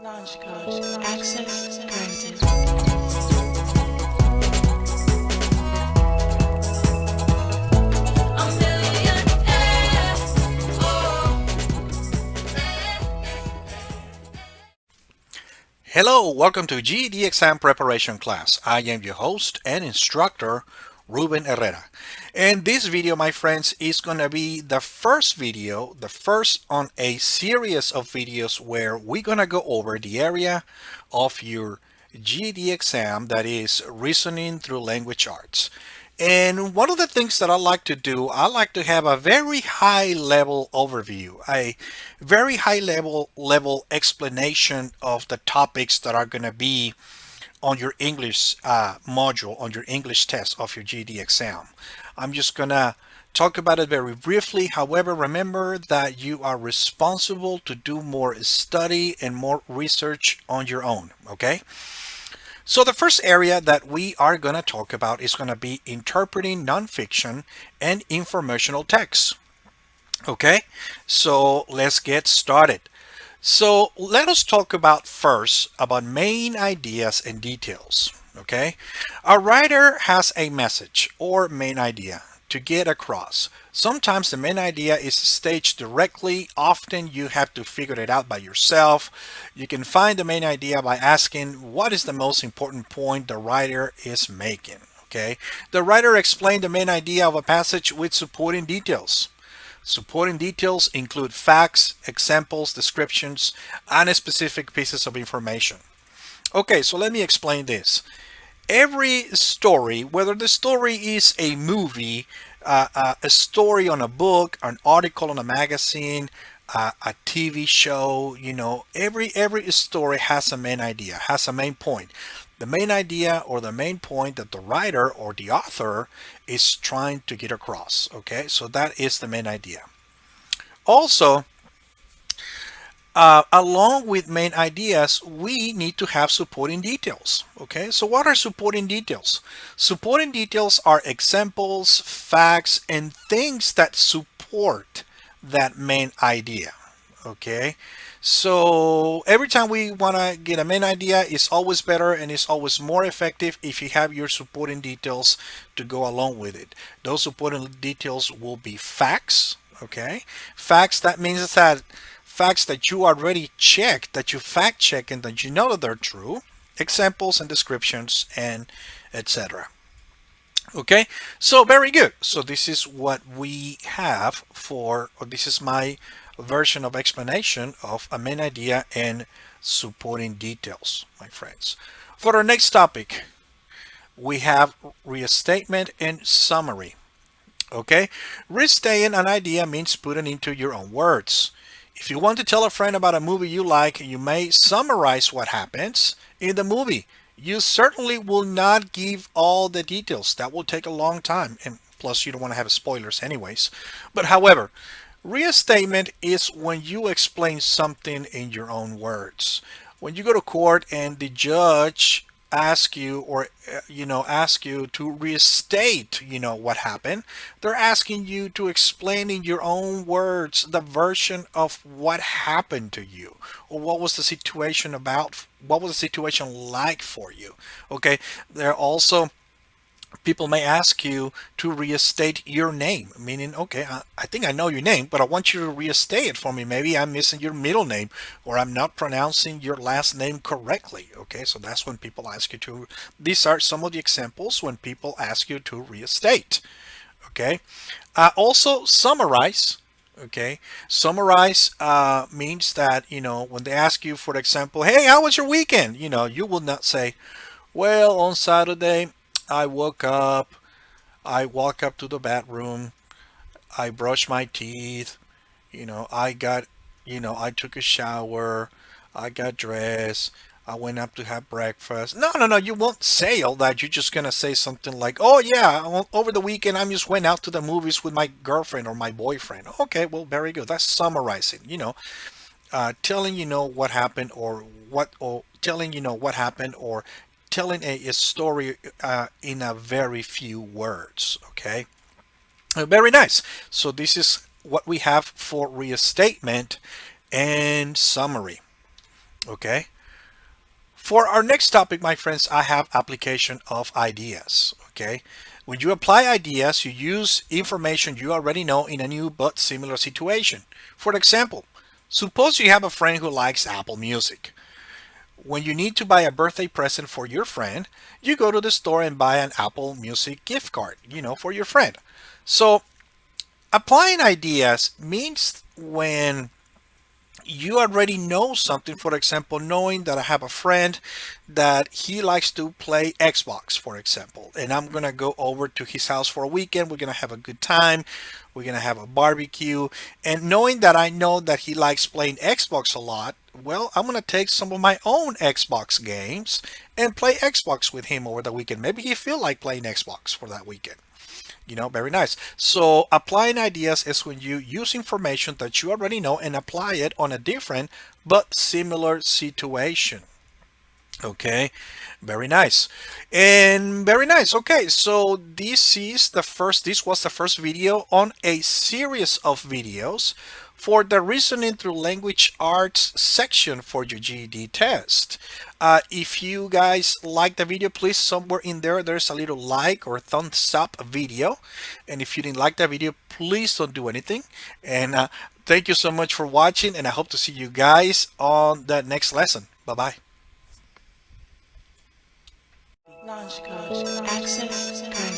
Launch code. Access granted. Hello, welcome to GED exam preparation class. I am your host and instructor, Ruben Herrera. And this video, my friends, is going to be the first on a series of videos where we're going to go over the area of your GED exam, that is reasoning through language arts. And one of the things that I like to do, I like to have a very high level overview, a very high level explanation of the topics that are going to be on your English module, on your English test of your GED exam. I'm just going to talk about it very briefly. However, remember that you are responsible to do more study and more research on your own, okay? So the first area that we are going to talk about is going to be interpreting nonfiction and informational texts. Okay, so let's get started. So let us talk about first about main ideas and details. Okay, a writer has a message or main idea to get across. Sometimes the main idea is staged directly. Often you have to figure it out by yourself. You can find the main idea by asking what is the most important point the writer is making. Okay, the writer explained the main idea of a passage with supporting details. Supporting details include facts, examples, descriptions, and specific pieces of information. Okay, so let me explain this. Every story, whether the story is a movie, a story on a book, an article on a magazine, a TV show, every story has a main idea, has a main point. The main idea or the main point that the writer or the author is trying to get across. Okay, so that is the main idea. Also, along with main ideas, we need to have supporting details. Okay, so what are supporting details? Supporting details are examples, facts, and things that support that main idea. Okay, so every time we want to get a main idea, it's always better and it's always more effective if you have your supporting details to go along with it. Those supporting details will be facts. Okay, facts, that means that facts that you already checked, that you fact check and that you know that they're true, examples and descriptions, and etc. Okay, so very good. So this is what we have for, or this is my version of explanation of a main idea and supporting details, my friends. For our next topic, we have restatement and summary. Okay, restating an idea means putting into your own words. If you want to tell a friend about a movie you like, you may summarize what happens in the movie. You certainly will not give all the details. That will take a long time, and plus you don't want to have spoilers anyways. But however, restatement is when you explain something in your own words. When you go to court and the judge ask you or ask you to restate what happened, they're asking you to explain in your own words the version of what happened to you, or what was the situation about, what was the situation like for you. Okay, they're also, people may ask you to restate your name, meaning, okay, I think I know your name, but I want you to restate it for me. Maybe I'm missing your middle name, or I'm not pronouncing your last name correctly. Okay, so that's when people ask you to, these are some of the examples when people ask you to restate. Okay, also summarize. Okay, summarize means that, when they ask you, for example, hey, how was your weekend? You will not say, well, on Saturday, I woke up, I walk up to the bathroom, I brush my teeth, I got, I took a shower, I got dressed, I went up to have breakfast. No, no, no, you won't say all that. You're just going to say something like, oh, yeah, over the weekend, I just went out to the movies with my girlfriend or my boyfriend. Okay, well, very good. That's summarizing, telling what happened, or telling what happened, or telling a story in a very few words. Okay, very nice. So this is what we have for restatement and summary. Okay, For our next topic, my friends, I have application of ideas. Okay. When you apply ideas, you use information you already know in a new but similar situation. For example, suppose you have a friend who likes Apple Music. When you need to buy a birthday present for your friend, you go to the store and buy an Apple Music gift card, for your friend. So applying ideas means when you already know something. For example, knowing that I have a friend that he likes to play Xbox, for example, and I'm gonna go over to his house for a weekend. We're gonna have a good time. We're gonna have a barbecue. And knowing that I know that he likes playing Xbox a lot, well, I'm gonna take some of my own Xbox games and play Xbox with him over the weekend. Maybe he feel like playing Xbox for that weekend. Very nice. So applying ideas is when you use information that you already know and apply it on a different but similar situation. Okay, very nice. And very nice. Okay, so this was the first video on a series of videos for the reasoning through language arts section for your GED test. If you guys like the video, please somewhere in there's a little like or thumbs up video. And if you didn't like the video, please don't do anything. And thank you so much for watching, and I hope to see you guys on the next lesson. Bye bye. Launch code. Access granted.